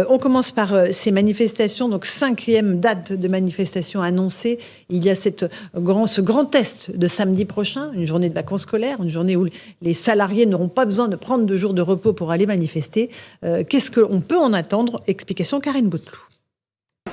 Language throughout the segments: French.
On commence par ces manifestations, donc 5e date de manifestation annoncée. Il y a ce grand test de samedi prochain, une journée de vacances scolaires, une journée où les salariés n'auront pas besoin de prendre 2 jours de repos pour aller manifester. Qu'est-ce qu'on peut en attendre? Explication Karine Bouteloup.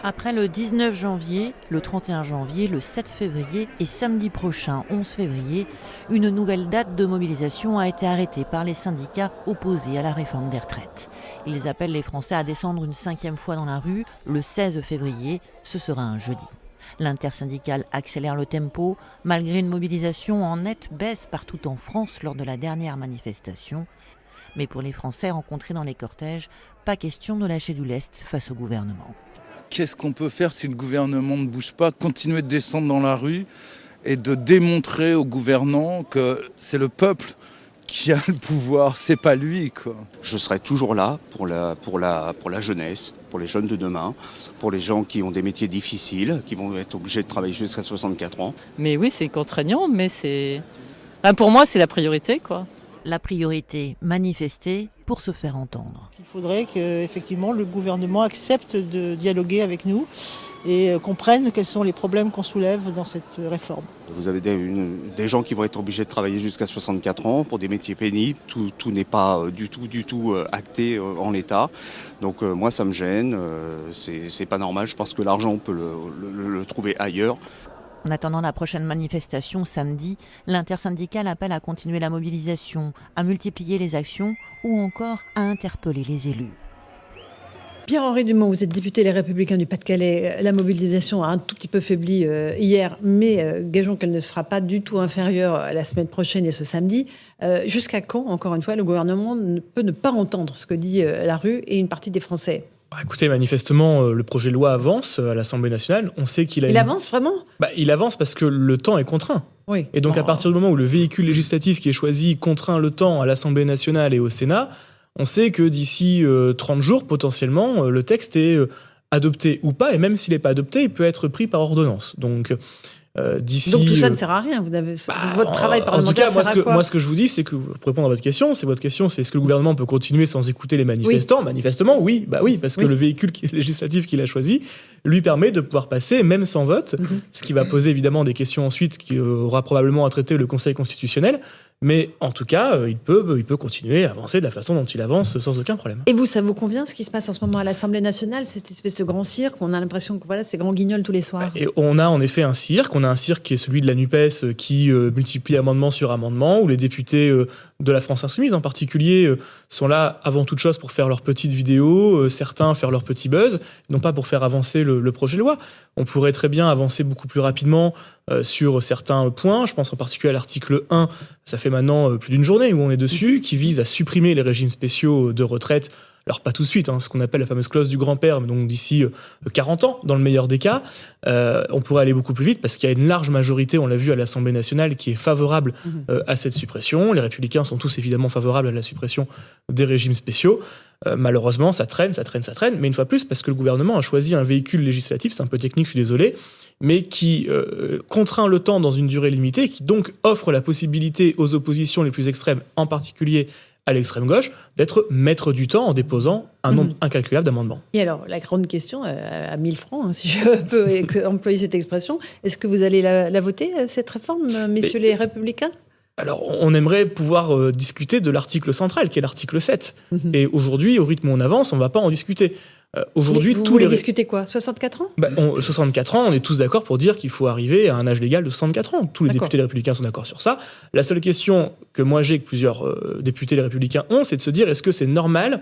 Après le 19 janvier, le 31 janvier, le 7 février et samedi prochain, 11 février, une nouvelle date de mobilisation a été arrêtée par les syndicats opposés à la réforme des retraites. Ils appellent les Français à descendre une 5e fois dans la rue le 16 février, ce sera un jeudi. L'intersyndicale accélère le tempo, malgré une mobilisation en nette baisse partout en France lors de la dernière manifestation. Mais pour les Français rencontrés dans les cortèges, pas question de lâcher du lest face au gouvernement. Qu'est-ce qu'on peut faire si le gouvernement ne bouge pas? Continuer de descendre dans la rue et de démontrer aux gouvernants que c'est le peuple qui a le pouvoir, c'est pas lui, quoi. Je serai toujours là pour la jeunesse, pour les jeunes de demain, pour les gens qui ont des métiers difficiles, qui vont être obligés de travailler jusqu'à 64 ans. Mais oui, c'est contraignant, mais pour moi, c'est la priorité, quoi. La priorité, manifester pour se faire entendre. Il faudrait qu'effectivement le gouvernement accepte de dialoguer avec nous et comprenne quels sont les problèmes qu'on soulève dans cette réforme. Vous avez des gens qui vont être obligés de travailler jusqu'à 64 ans pour des métiers pénibles. Tout n'est pas du tout acté en l'état. Donc moi, ça me gêne. C'est pas normal. Je pense que l'argent, on peut le trouver ailleurs. En attendant la prochaine manifestation samedi, l'intersyndicale appelle à continuer la mobilisation, à multiplier les actions ou encore à interpeller les élus. Pierre-Henri Dumont, vous êtes député Les Républicains du Pas-de-Calais. La mobilisation a un tout petit peu faibli hier, mais gageons qu'elle ne sera pas du tout inférieure la semaine prochaine et ce samedi. Jusqu'à quand, encore une fois, le gouvernement peut ne pas entendre ce que dit la rue et une partie des Français? Écoutez, manifestement, le projet de loi avance à l'Assemblée nationale. On sait qu'il a avance vraiment? Il avance parce que le temps est contraint. Oui. Et donc, à partir du moment où le véhicule législatif qui est choisi contraint le temps à l'Assemblée nationale et au Sénat, on sait que d'ici 30 jours, potentiellement, le texte est adopté ou pas. Et même s'il n'est pas adopté, il peut être pris par ordonnance. Donc tout ça ne sert à rien. Votre travail parlementaire sert à quoi? Moi, ce que je vous dis, c'est que, pour répondre à votre question, c'est est-ce que le gouvernement peut continuer sans écouter les manifestants? Oui. Manifestement, oui. Parce que le véhicule législatif qu'il a choisi lui permet de pouvoir passer, même sans vote, ce qui va poser évidemment des questions ensuite qui aura probablement à traiter le Conseil constitutionnel. Mais en tout cas, il peut continuer à avancer de la façon dont il avance sans aucun problème. Et vous, ça vous convient ce qui se passe en ce moment à l'Assemblée nationale, cette espèce de grand cirque? On a l'impression que c'est grand guignol tous les soirs. Et on a en effet un cirque. On a un cirque qui est celui de la NUPES qui multiplie amendement sur amendement, où les députés de la France Insoumise en particulier sont là avant toute chose pour faire leurs petites vidéos, certains faire leur petit buzz, non pas pour faire avancer le projet de loi. On pourrait très bien avancer beaucoup plus rapidement sur certains points. Je pense en particulier à l'article 1, ça fait maintenant plus d'une journée où on est dessus, qui vise à supprimer les régimes spéciaux de retraite. Alors pas tout de suite, ce qu'on appelle la fameuse clause du grand-père, mais donc d'ici 40 ans, dans le meilleur des cas. On pourrait aller beaucoup plus vite parce qu'il y a une large majorité, on l'a vu à l'Assemblée nationale, qui est favorable à cette suppression. Les Républicains sont tous évidemment favorables à la suppression des régimes spéciaux. Malheureusement, ça traîne, mais une fois plus, parce que le gouvernement a choisi un véhicule législatif, c'est un peu technique, je suis désolé, mais qui contraint le temps dans une durée limitée, qui donc offre la possibilité aux oppositions les plus extrêmes, en particulier à l'extrême gauche, d'être maître du temps en déposant un nombre incalculable d'amendements. Et alors, la grande question, à 1000 francs, si je peux employer cette expression, est-ce que vous allez la voter, cette réforme, messieurs les Républicains? Alors, on aimerait pouvoir discuter de l'article central, qui est l'article 7. Et aujourd'hui, au rythme où on avance, on ne va pas en discuter. Aujourd'hui, vous voulez discuter quoi? 64 ans? 64 ans, on est tous d'accord pour dire qu'il faut arriver à un âge légal de 64 ans. Tous les députés les Républicains sont d'accord sur ça. La seule question que moi j'ai, que plusieurs députés les Républicains ont, c'est de se dire, est-ce que c'est normal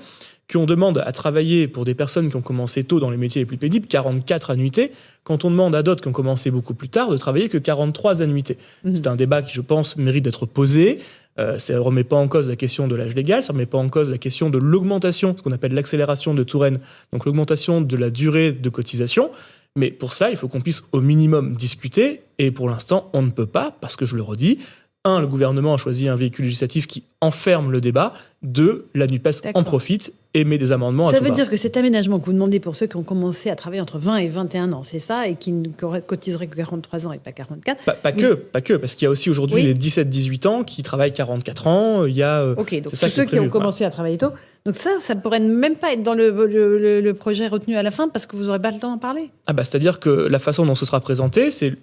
qu'on demande à travailler pour des personnes qui ont commencé tôt dans les métiers les plus pénibles, 44 annuités, quand on demande à d'autres qui ont commencé beaucoup plus tard de travailler que 43 annuités. C'est un débat qui, je pense, mérite d'être posé. Ça ne remet pas en cause la question de l'âge légal, ça ne remet pas en cause la question de l'augmentation, ce qu'on appelle l'accélération de Touraine, donc l'augmentation de la durée de cotisation. Mais pour ça, il faut qu'on puisse au minimum discuter, et pour l'instant, on ne peut pas, parce que je le redis, le gouvernement a choisi un véhicule législatif qui enferme le débat. 2, la NUPES en profite et met des amendements à tout va. Ça veut dire que cet aménagement que vous demandez pour ceux qui ont commencé à travailler entre 20 et 21 ans, c'est ça, et qui ne cotiseraient que 43 ans et pas 44 Pas que, parce qu'il y a aussi aujourd'hui les 17-18 ans qui travaillent 44 ans. Il y a, ok, donc tous ceux qui ont commencé à travailler tôt. Donc ça ne pourrait même pas être dans le projet retenu à la fin parce que vous n'aurez pas le temps d'en parler. C'est-à-dire que la façon dont ce sera présenté, c'est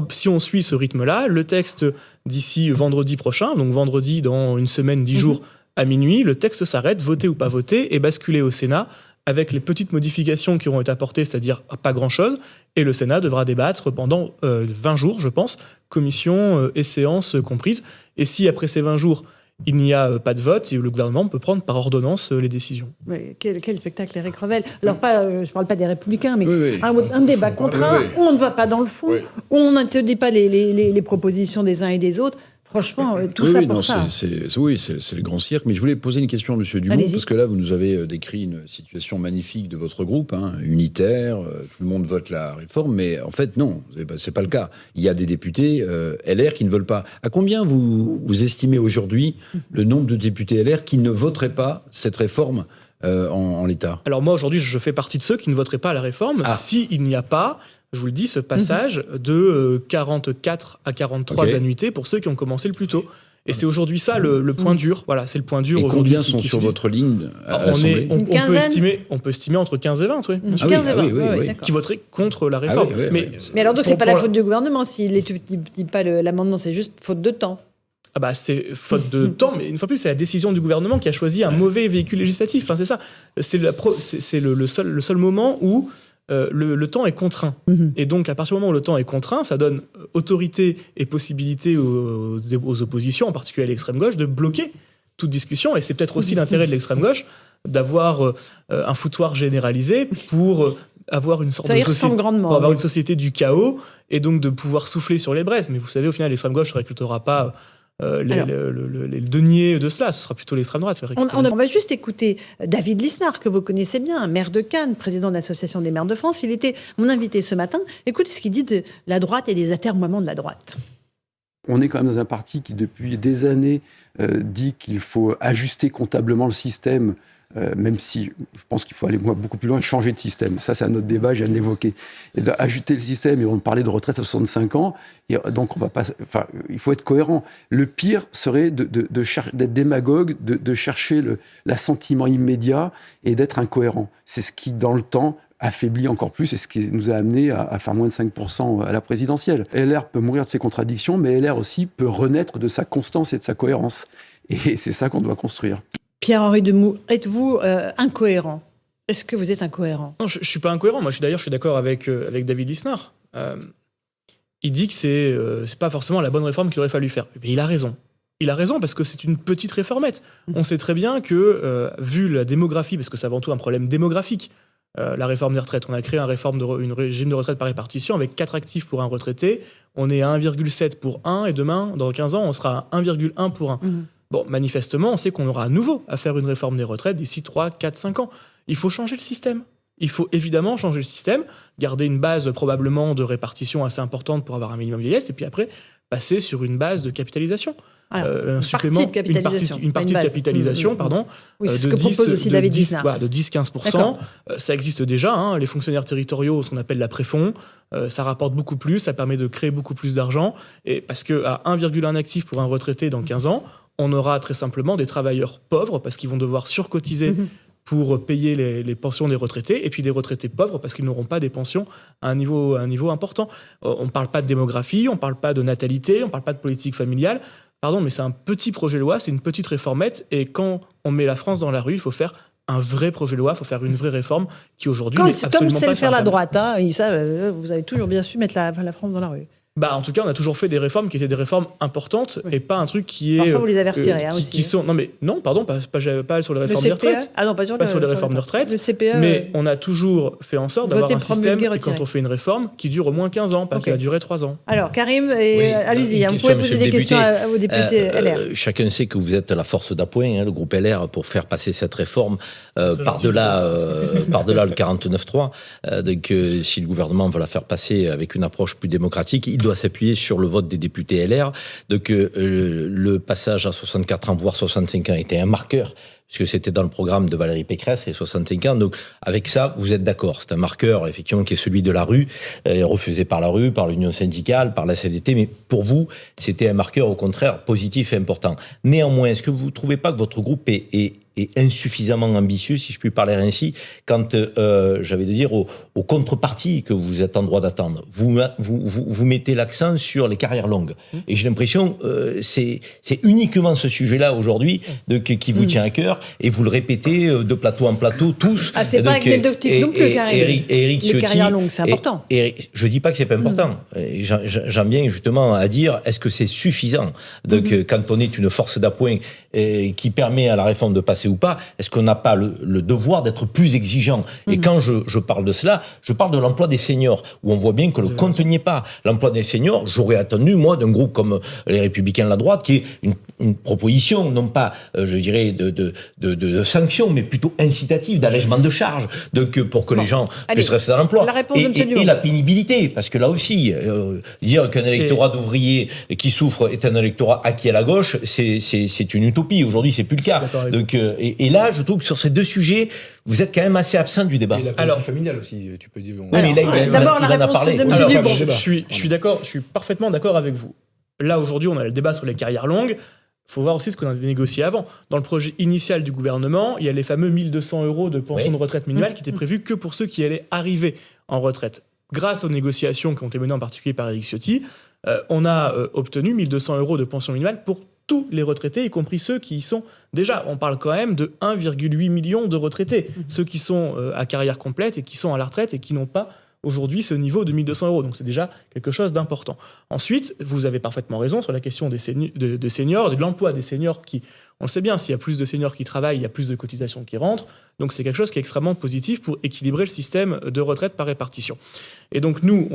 si on suit ce rythme-là, le texte d'ici vendredi prochain, donc vendredi dans une semaine, 10 jours à minuit, le texte s'arrête, voté ou pas voté, et basculé au Sénat avec les petites modifications qui auront été apportées, c'est-à-dire pas grand-chose, et le Sénat devra débattre pendant 20 jours, je pense, commission et séance comprises. Et si après ces 20 jours, il n'y a pas de vote, le gouvernement peut prendre par ordonnance les décisions. Oui, quel spectacle, Éric Revel. Alors, je ne parle pas des Républicains, mais un débat contraint, où on ne va pas dans le fond, où on n'interdit pas les propositions des uns et des autres. Franchement, tout ça pour ça. C'est le grand cirque. Mais je voulais poser une question à M. Dumont, parce que là, vous nous avez décrit une situation magnifique de votre groupe, unitaire, tout le monde vote la réforme, mais en fait, non, c'est pas le cas. Il y a des députés LR qui ne veulent pas. À combien vous estimez aujourd'hui le nombre de députés LR qui ne voteraient pas cette réforme en l'état? Alors moi, aujourd'hui, je fais partie de ceux qui ne voteraient pas la réforme s'il n'y a pas... Je vous le dis, ce passage de 44 à 43 annuités pour ceux qui ont commencé le plus tôt. Et c'est aujourd'hui ça le point dur. Voilà, c'est le point dur. Et aujourd'hui. Combien sont sur votre ligne à l'Assemblée ? On peut estimer entre 15 et 20, oui. 15 et 20, qui voteraient contre la réforme. Mais alors donc, c'est pas la faute du gouvernement s'il ne dit pas l'amendement, c'est juste faute de temps. C'est faute de temps, mais une fois plus, c'est la décision du gouvernement qui a choisi un mauvais véhicule législatif. Enfin, c'est ça. C'est le seul moment où le temps est contraint. Et donc, à partir du moment où le temps est contraint, ça donne autorité et possibilité aux oppositions, en particulier à l'extrême gauche, de bloquer toute discussion. Et c'est peut-être aussi l'intérêt de l'extrême gauche d'avoir un foutoir généralisé pour avoir une sorte de société, pour avoir une société du chaos et donc de pouvoir souffler sur les braises. Mais vous savez, au final, l'extrême gauche ne récoltera pas les deniers de cela, ce sera plutôt l'extrême droite. On va juste écouter David Lisnard, que vous connaissez bien, maire de Cannes, président de l'Association des maires de France. Il était mon invité ce matin. Écoutez ce qu'il dit de la droite et des atermoiements de la droite. On est quand même dans un parti qui, depuis des années, dit qu'il faut ajuster comptablement le système, même si je pense qu'il faut aller beaucoup plus loin et changer de système. Ça, c'est un autre débat, je viens de l'évoquer. Et ajuster le système, et on parlait de retraite à 65 ans, et donc il faut être cohérent. Le pire serait d'être démagogue, de chercher l'assentiment immédiat et d'être incohérent. C'est ce qui, dans le temps, affaiblit encore plus, et ce qui nous a amené à faire moins de 5% à la présidentielle. LR peut mourir de ses contradictions, mais LR aussi peut renaître de sa constance et de sa cohérence. Et c'est ça qu'on doit construire. Pierre-Henri Demoux, êtes-vous incohérent ? Est-ce que vous êtes incohérent ? Non, je ne suis pas incohérent. Moi, je suis d'accord avec David Lisnard. Il dit que c'est pas forcément la bonne réforme qu'il aurait fallu faire. Mais il a raison. Il a raison parce que c'est une petite réformette. On sait très bien que, vu la démographie, parce que c'est avant tout un problème démographique, la réforme des retraites, on a créé un régime de retraite par répartition avec 4 actifs pour un retraité. On est à 1,7 pour 1 et demain, dans 15 ans, on sera à 1,1 pour 1. Bon, manifestement, on sait qu'on aura à nouveau à faire une réforme des retraites d'ici 3, 4, 5 ans. Il faut changer le système. Il faut évidemment changer le système, garder une base probablement de répartition assez importante pour avoir un minimum vieillesse, et puis après, passer sur une base de capitalisation. Une partie de capitalisation, pardon. Oui, c'est ce que propose aussi David Lisnard. De 10-15%. Ça existe déjà. Les fonctionnaires territoriaux, ce qu'on appelle la préfond, ça rapporte beaucoup plus, ça permet de créer beaucoup plus d'argent. Et parce qu'à 1,1 actif pour un retraité dans 15 ans, on aura très simplement des travailleurs pauvres parce qu'ils vont devoir surcotiser pour payer les pensions des retraités, et puis des retraités pauvres parce qu'ils n'auront pas des pensions à un niveau important. On ne parle pas de démographie, on ne parle pas de natalité, on ne parle pas de politique familiale. Pardon, mais c'est un petit projet de loi, c'est une petite réformette, et quand on met la France dans la rue, il faut faire un vrai projet de loi, il faut faire une vraie réforme qui aujourd'hui n'est absolument pas... Comme c'est le faire la droite, vous avez toujours bien su mettre la France dans la rue. En tout cas, on a toujours fait des réformes qui étaient des réformes importantes et pas un truc qui est... Parfois, vous les avez retirées aussi. Pas sur les réformes des retraites. Ah non, pas sur les réformes de retraite. Le CPE, mais on a toujours fait en sorte d'avoir un système, et quand on fait une réforme, qui dure au moins 15 ans, pas qui a duré 3 ans. Alors, Karim, allez-y, vous pouvez poser des questions à vos députés LR. Chacun sait que vous êtes la force d'appoint, le groupe LR, pour faire passer cette réforme par-delà le 49.3. Donc, si le gouvernement veut la faire passer avec une approche plus démocratique, il doit s'appuyer sur le vote des députés LR. Donc le passage à 64 ans, voire 65 ans, était un marqueur, puisque c'était dans le programme de Valérie Pécresse, et 65 ans. Donc, avec ça, vous êtes d'accord. C'est un marqueur, effectivement, qui est celui de la rue, refusé par la rue, par l'union syndicale, par la CFDT. Mais pour vous, c'était un marqueur, au contraire, positif et important. Néanmoins, est-ce que vous ne trouvez pas que votre groupe est insuffisamment ambitieux, si je puis parler ainsi, quand, j'avais de dire, aux contreparties que vous êtes en droit d'attendre? Vous mettez l'accent sur les carrières longues. Et j'ai l'impression, c'est uniquement ce sujet-là, aujourd'hui, qui vous tient à cœur. Et vous le répétez de plateau en plateau, tous. Ah, c'est pas anecdotique non plus, Éric Ciotti, les carrières longues, c'est important. Je dis pas que c'est pas important. J'en viens justement à dire, est-ce que c'est suffisant? Donc, quand on est une force d'appoint qui permet à la réforme de passer ou pas, est-ce qu'on n'a pas le devoir d'être plus exigeant? Et quand je parle de cela, je parle de l'emploi des seniors, où on voit bien que le compte n'y est pas. L'emploi des seniors, j'aurais attendu, moi, d'un groupe comme les Républicains de la droite, qui est une proposition, non pas, je dirais, de sanctions, mais plutôt incitative, d'allègement de charges, pour que les gens puissent rester dans l'emploi. Et la pénibilité, parce que là aussi, dire qu'un électorat d'ouvriers qui souffre est un électorat acquis à la gauche, c'est une utopie. Aujourd'hui, c'est plus le cas. Donc, et là, je trouve que sur ces deux sujets, vous êtes quand même assez absent du débat. Et la politique familiale aussi, tu peux dire. D'abord, la réponse de M. Je suis d'accord, je suis parfaitement d'accord avec vous. Là, aujourd'hui, on a le débat sur les carrières longues. Il faut voir aussi ce qu'on avait négocié avant. Dans le projet initial du gouvernement, il y a les fameux 1 200 € de pension de retraite minimale qui étaient prévus que pour ceux qui allaient arriver en retraite. Grâce aux négociations qui ont été menées en particulier par Éric Ciotti, on a obtenu 1 200 € de pension minimale pour tous les retraités, y compris ceux qui y sont déjà. On parle quand même de 1,8 million de retraités, ceux qui sont à carrière complète et qui sont à la retraite et qui n'ont pas aujourd'hui ce niveau de 1 200 €. Donc c'est déjà quelque chose d'important. Ensuite, vous avez parfaitement raison sur la question des seniors, de l'emploi des seniors qui, on le sait bien, s'il y a plus de seniors qui travaillent, il y a plus de cotisations qui rentrent. Donc c'est quelque chose qui est extrêmement positif pour équilibrer le système de retraite par répartition. Et donc nous,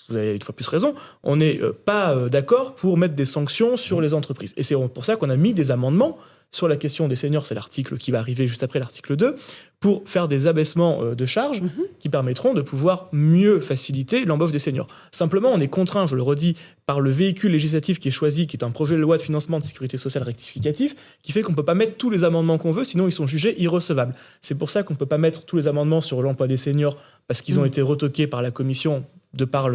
vous avez une fois plus raison, on n'est pas d'accord pour mettre des sanctions sur les entreprises. Et c'est pour ça qu'on a mis des amendements sur la question des seniors, c'est l'article qui va arriver juste après l'article 2, pour faire des abaissements de charges qui permettront de pouvoir mieux faciliter l'embauche des seniors. Simplement, on est contraint, je le redis, par le véhicule législatif qui est choisi, qui est un projet de loi de financement de sécurité sociale rectificatif, qui fait qu'on ne peut pas mettre tous les amendements qu'on veut, sinon ils sont jugés irrecevables. C'est pour ça qu'on ne peut pas mettre tous les amendements sur l'emploi des seniors, parce qu'ils ont été retoqués par la commission de par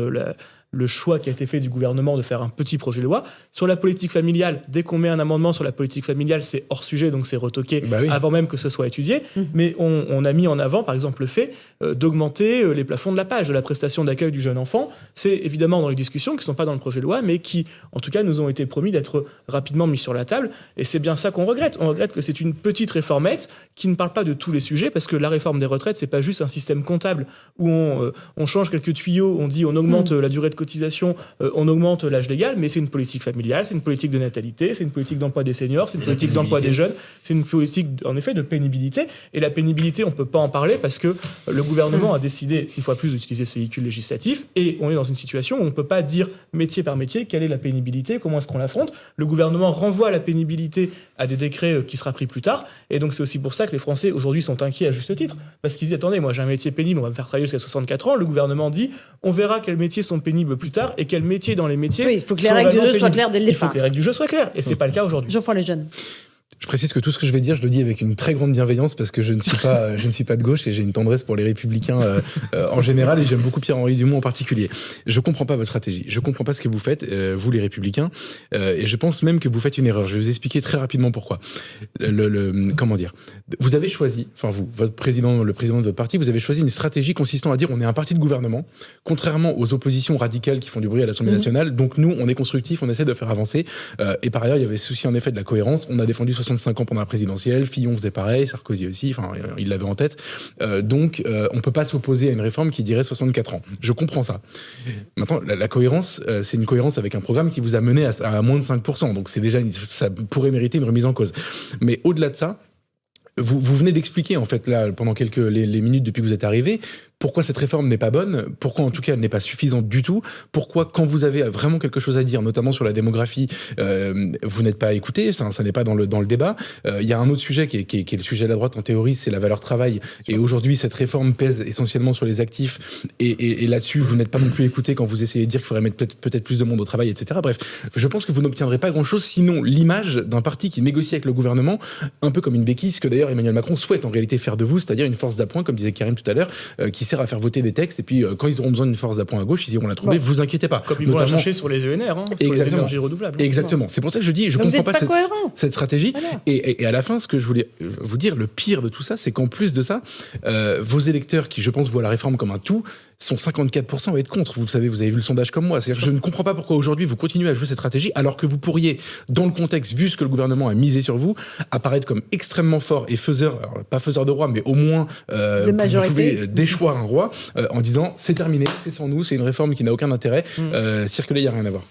le choix qui a été fait du gouvernement de faire un petit projet de loi. Sur la politique familiale, dès qu'on met un amendement sur la politique familiale, c'est hors sujet, donc c'est retoqué avant même que ce soit étudié. Mais on a mis en avant, par exemple, le fait d'augmenter les plafonds de la PAJE, de la prestation d'accueil du jeune enfant. C'est évidemment dans les discussions qui ne sont pas dans le projet de loi, mais qui, en tout cas, nous ont été promis d'être rapidement mis sur la table. Et c'est bien ça qu'on regrette. On regrette que c'est une petite réformette qui ne parle pas de tous les sujets, parce que la réforme des retraites, c'est pas juste un système comptable où on change quelques tuyaux, on dit on augmente la durée de cotisation, on augmente l'âge légal, mais c'est une politique familiale, c'est une politique de natalité, c'est une politique d'emploi des seniors, c'est une politique d'emploi des jeunes, c'est une politique en effet de pénibilité. Et la pénibilité, on peut pas en parler parce que le gouvernement a décidé une fois plus d'utiliser ce véhicule législatif et on est dans une situation où on peut pas dire métier par métier quelle est la pénibilité, comment est-ce qu'on l'affronte. Le gouvernement renvoie la pénibilité à des décrets qui sera pris plus tard, et donc c'est aussi pour ça que les Français aujourd'hui sont inquiets à juste titre, parce qu'ils disent attendez, moi j'ai un métier pénible, on va me faire travailler jusqu'à 64 ans. Le gouvernement dit on verra quels métiers sont pénibles plus tard et quels métiers dans les métiers. Oui, il faut que les règles du jeu soient claires dès le départ. Il faut que les règles du jeu soient claires, et c'est pas le cas aujourd'hui. Geoffroy Lejeune. Je précise que tout ce que je vais dire, je le dis avec une très grande bienveillance parce que je ne suis pas de gauche et j'ai une tendresse pour les Républicains en général et j'aime beaucoup Pierre-Henri Dumont en particulier. Je comprends pas votre stratégie, je comprends pas ce que vous faites, vous les Républicains, et je pense même que vous faites une erreur. Je vais vous expliquer très rapidement pourquoi. Comment dire ? Vous avez choisi, enfin vous, le président de votre parti, vous avez choisi une stratégie consistant à dire on est un parti de gouvernement, contrairement aux oppositions radicales qui font du bruit à l'Assemblée nationale. Donc nous, on est constructif, on essaie de faire avancer. Et par ailleurs, il y avait souci en effet de la cohérence. On a défendu 65 ans pendant la présidentielle, Fillon faisait pareil, Sarkozy aussi, enfin il l'avait en tête. Donc on peut pas s'opposer à une réforme qui dirait 64 ans. Je comprends ça. Maintenant, la cohérence, c'est une cohérence avec un programme qui vous a mené à moins de 5%. Donc c'est déjà ça pourrait mériter une remise en cause. Mais au-delà de ça, vous venez d'expliquer, en fait, là, pendant les minutes depuis que vous êtes arrivé, pourquoi cette réforme n'est pas bonne, pourquoi en tout cas elle n'est pas suffisante du tout, pourquoi quand vous avez vraiment quelque chose à dire, notamment sur la démographie, vous n'êtes pas écouté, ça n'est pas dans le débat. Il y a un autre sujet qui est le sujet de la droite en théorie, c'est la valeur travail. Et aujourd'hui, cette réforme pèse essentiellement sur les actifs. Et là-dessus, vous n'êtes pas non plus écouté quand vous essayez de dire qu'il faudrait mettre peut-être plus de monde au travail, etc. Bref, je pense que vous n'obtiendrez pas grand-chose, sinon l'image d'un parti qui négocie avec le gouvernement, un peu comme une béquille, ce que d'ailleurs Emmanuel Macron souhaite en réalité faire de vous, c'est-à-dire une force d'appoint, comme disait Karim tout à l'heure, qui sert à faire voter des textes. Et puis, quand ils auront besoin d'une force d'appoint à gauche, ils iront la trouver. Vous inquiétez pas. Comme ils vont la chercher sur les ENR, sur les énergies renouvelables. Exactement. C'est pour ça que je dis, je ne comprends pas cette stratégie. Voilà. Et à la fin, ce que je voulais vous dire, le pire de tout ça, c'est qu'en plus de ça, vos électeurs, qui je pense voient la réforme comme un tout, sont 54% à être contre. Vous le savez, vous avez vu le sondage comme moi. C'est-à-dire, je ne comprends pas pourquoi aujourd'hui vous continuez à jouer cette stratégie alors que vous pourriez, dans le contexte, vu ce que le gouvernement a misé sur vous, apparaître comme extrêmement fort et pas faiseur de roi, mais au moins vous pouvez déchoir un roi en disant c'est terminé, c'est sans nous, c'est une réforme qui n'a aucun intérêt, circuler, il n'y a rien à voir.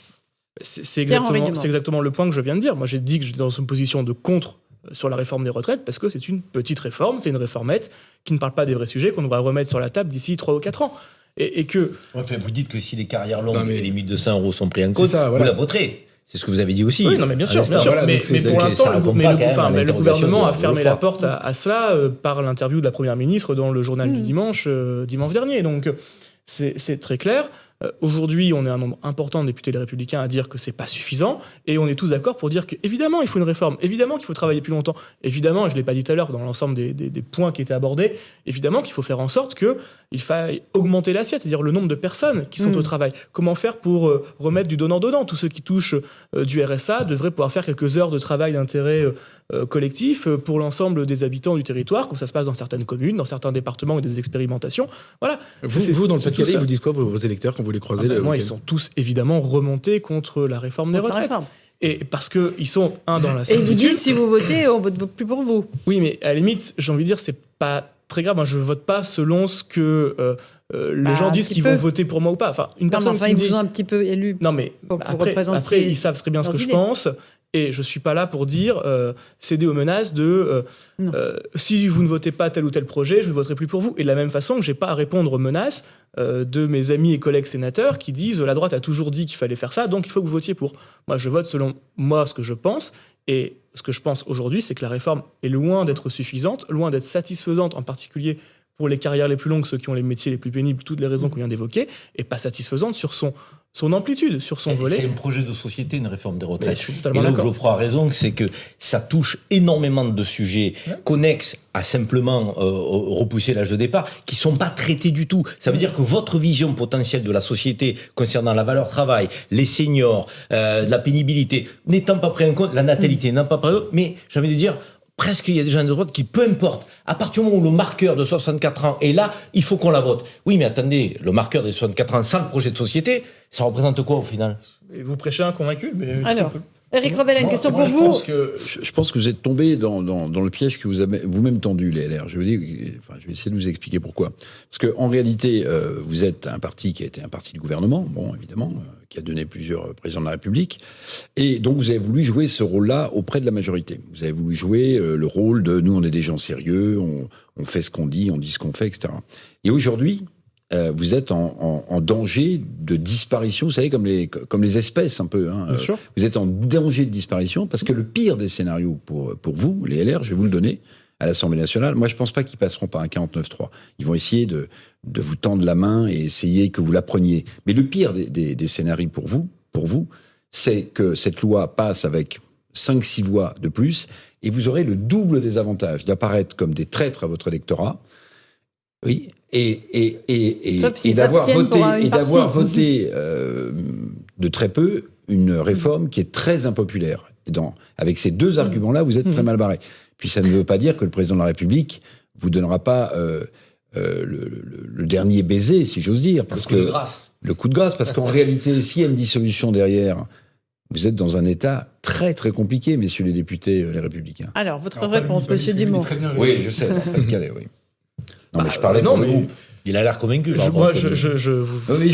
C'est exactement le point que je viens de dire. Moi, j'ai dit que j'étais dans une position de contre sur la réforme des retraites parce que c'est une petite réforme, c'est une réformette qui ne parle pas des vrais sujets qu'on devrait remettre sur la table d'ici 3 ou 4 ans. Et que... Enfin, vous dites que si les carrières longues et les 1200 € sont pris en compte, vous la voterez. C'est ce que vous avez dit aussi. Oui, non, mais bien sûr. Voilà, mais pour l'instant, le gouvernement a fermé la porte à cela par l'interview de la Première ministre dans le journal du dimanche dernier. Donc, c'est très clair. Aujourd'hui, on est un nombre important de députés Les Républicains à dire que c'est pas suffisant, et on est tous d'accord pour dire qu'évidemment il faut une réforme, évidemment qu'il faut travailler plus longtemps, évidemment, je l'ai pas dit tout à l'heure dans l'ensemble des points qui étaient abordés, évidemment qu'il faut faire en sorte qu'il faille augmenter l'assiette, c'est-à-dire le nombre de personnes qui sont au travail. Comment faire pour remettre du donnant-donnant? Tous ceux qui touchent du RSA devraient pouvoir faire quelques heures de travail d'intérêt collectif pour l'ensemble des habitants du territoire, comme ça se passe dans certaines communes, dans certains départements ou des expérimentations. Voilà. Vous dans le Pas-de-Calais, vous dites quoi vos électeurs quand vous les croisez? Ils sont tous évidemment remontés contre la réforme des retraites. Et parce qu'ils sont, dans la certitude... Et ils disent, si vous votez, on vote plus pour vous. Oui, mais à la limite, j'ai envie de dire, c'est pas très grave. Moi, je vote pas selon ce que les gens disent qu'ils vont voter pour moi ou pas. Enfin, une personne qui me dit... Ils vous ont un petit peu élu. Non, mais après, ils savent très bien ce que je pense. Et je ne suis pas là pour dire céder aux menaces de si vous ne votez pas tel ou tel projet, je ne voterai plus pour vous. Et de la même façon que je n'ai pas à répondre aux menaces de mes amis et collègues sénateurs qui disent la droite a toujours dit qu'il fallait faire ça, donc il faut que vous votiez pour. Moi, je vote selon moi ce que je pense. Et ce que je pense aujourd'hui, c'est que la réforme est loin d'être suffisante, loin d'être satisfaisante, en particulier pour les carrières les plus longues, ceux qui ont les métiers les plus pénibles, toutes les raisons qu'on vient d'évoquer, et pas satisfaisante sur son amplitude, sur son volet. C'est un projet de société, une réforme des retraites. Je suis totalement et là où d'accord. Geoffroy a raison, c'est que ça touche énormément de sujets connexes à simplement repousser l'âge de départ, qui ne sont pas traités du tout. Ça veut dire que votre vision potentielle de la société concernant la valeur travail, les seniors, la pénibilité, n'étant pas pris en compte, la natalité n'étant pas pris en compte, mais j'ai envie de dire... Presque, il y a des gens de droite qui, peu importe, à partir du moment où le marqueur de 64 ans est là, il faut qu'on la vote. Oui, mais attendez, le marqueur des 64 ans sans le projet de société, ça représente quoi au final? Et vous prêchez un convaincu. Alors, Éric Revel, une question pour vous. Je pense que vous êtes tombé dans le piège que vous avez vous-même tendu, les LR. Je vais essayer de vous expliquer pourquoi. Parce qu'en réalité, vous êtes un parti qui a été un parti de gouvernement, bon, évidemment, qui a donné plusieurs présidents de la République. Et donc, vous avez voulu jouer ce rôle-là auprès de la majorité. Vous avez voulu jouer le rôle de nous, on est des gens sérieux, on fait ce qu'on dit ce qu'on fait, etc. Et aujourd'hui, vous êtes en danger de disparition, vous savez, comme les espèces un peu. Bien sûr. Vous êtes en danger de disparition parce que le pire des scénarios pour vous, les LR, je vais vous le donner, à l'Assemblée nationale, moi je ne pense pas qu'ils passeront par un 49-3. Ils vont essayer de vous tendre la main et essayer que vous la preniez. Mais le pire des scénarios pour vous, c'est que cette loi passe avec 5-6 voix de plus et vous aurez le double des avantages d'apparaître comme des traîtres à votre électorat. Oui, et d'avoir voté de très peu une réforme qui est très impopulaire. Avec ces deux arguments-là, vous êtes très mal barré. Puis ça ne veut pas dire que le président de la République vous donnera pas le dernier baiser, si j'ose dire. Le coup de grâce, parce qu'en réalité, s'il y a une dissolution derrière, vous êtes dans un état très très compliqué, messieurs les députés, les Républicains. Alors, votre réponse, monsieur Dumont. Oui, je sais, Pas-de-Calais, oui. Non, mais je parlais pour le groupe. Il a l'air convaincu. Je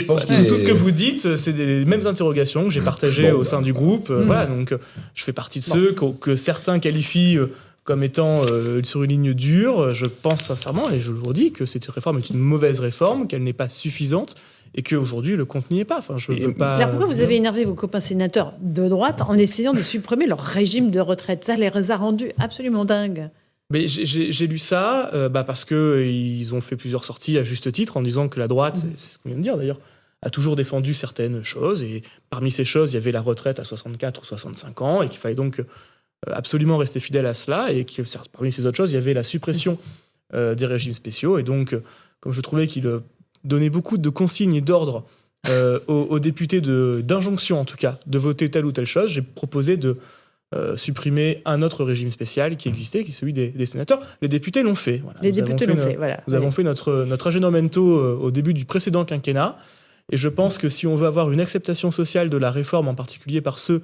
pense que tout ce que vous dites, c'est les mêmes interrogations que j'ai partagées au sein du groupe. Voilà, donc je fais partie de ceux que certains qualifient comme étant sur une ligne dure. Je pense sincèrement, et je vous dis, que cette réforme est une mauvaise réforme, qu'elle n'est pas suffisante, et qu'aujourd'hui, le compte n'y est pas. Enfin, je veux pas... Alors pourquoi vous avez énervé vos copains sénateurs de droite en essayant de supprimer leur régime de retraite? Ça les a rendus absolument dingues. Mais j'ai lu ça parce qu'ils ont fait plusieurs sorties à juste titre en disant que la droite, c'est ce qu'on vient de dire d'ailleurs, a toujours défendu certaines choses. Et parmi ces choses, il y avait la retraite à 64 ou 65 ans et qu'il fallait donc absolument rester fidèle à cela. Et que parmi ces autres choses, il y avait la suppression des régimes spéciaux. Et donc, comme je trouvais qu'il donnait beaucoup de consignes et d'ordres aux députés, d'injonction en tout cas, de voter telle ou telle chose, j'ai proposé de supprimer un autre régime spécial qui existait, qui est celui des sénateurs. Les députés l'ont fait. Voilà. Les députés l'ont fait, voilà. Nous avons fait notre aggiornamento au début du précédent quinquennat. Et je pense que si on veut avoir une acceptation sociale de la réforme, en particulier par ceux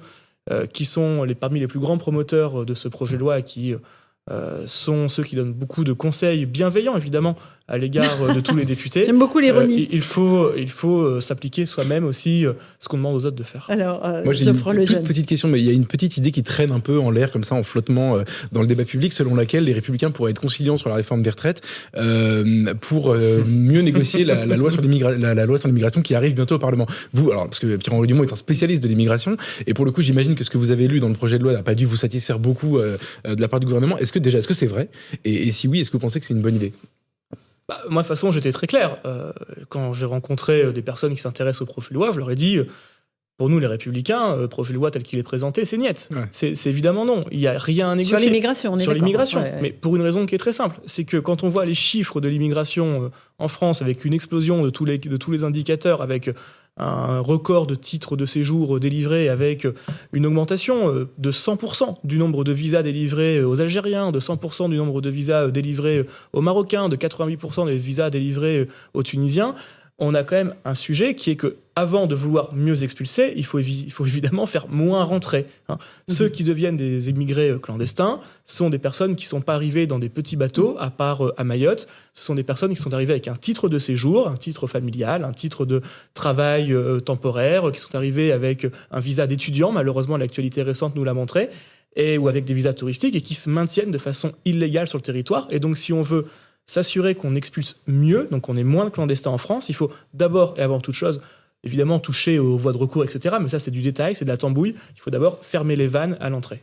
qui sont parmi les plus grands promoteurs de ce projet de loi et qui sont ceux qui donnent beaucoup de conseils bienveillants, évidemment, à l'égard de tous les députés. J'aime beaucoup l'ironie. Il faut s'appliquer soi-même aussi ce qu'on demande aux autres de faire. Alors, moi, j'ai une petite question, mais il y a une petite idée qui traîne un peu en l'air, comme ça, en flottement dans le débat public, selon laquelle les Républicains pourraient être conciliants sur la réforme des retraites pour mieux négocier la loi sur l'immigration qui arrive bientôt au Parlement. Vous, alors, parce que Pierre-Henri Dumont est un spécialiste de l'immigration, et pour le coup, j'imagine que ce que vous avez lu dans le projet de loi n'a pas dû vous satisfaire beaucoup de la part du gouvernement. Est-ce que c'est vrai? Et si oui, est-ce que vous pensez que c'est une bonne idée? Moi, de toute façon, j'étais très clair. Quand j'ai rencontré des personnes qui s'intéressent au projet de loi, je leur ai dit, pour nous, les Républicains, le projet de loi tel qu'il est présenté, c'est niet. Ouais. C'est évidemment non. Il n'y a rien à négocier. Sur l'immigration, on est Sur l'immigration. Ouais. Mais pour une raison qui est très simple. C'est que quand on voit les chiffres de l'immigration en France, avec une explosion de tous les indicateurs, avec un record de titres de séjour délivrés, avec une augmentation de 100% du nombre de visas délivrés aux Algériens, de 100% du nombre de visas délivrés aux Marocains, de 88% des visas délivrés aux Tunisiens, on a quand même un sujet qui est que, avant de vouloir mieux expulser, il faut évidemment faire moins rentrer. Ceux qui deviennent des immigrés clandestins sont des personnes qui ne sont pas arrivées dans des petits bateaux, à part à Mayotte. Ce sont des personnes qui sont arrivées avec un titre de séjour, un titre familial, un titre de travail temporaire, qui sont arrivées avec un visa d'étudiant, malheureusement l'actualité récente nous l'a montré, ou avec des visas touristiques, et qui se maintiennent de façon illégale sur le territoire. Et donc si on veut s'assurer qu'on expulse mieux, donc on est moins de clandestins en France, il faut d'abord et avant toute chose, évidemment, toucher aux voies de recours, etc. Mais ça, c'est du détail, c'est de la tambouille. Il faut d'abord fermer les vannes à l'entrée.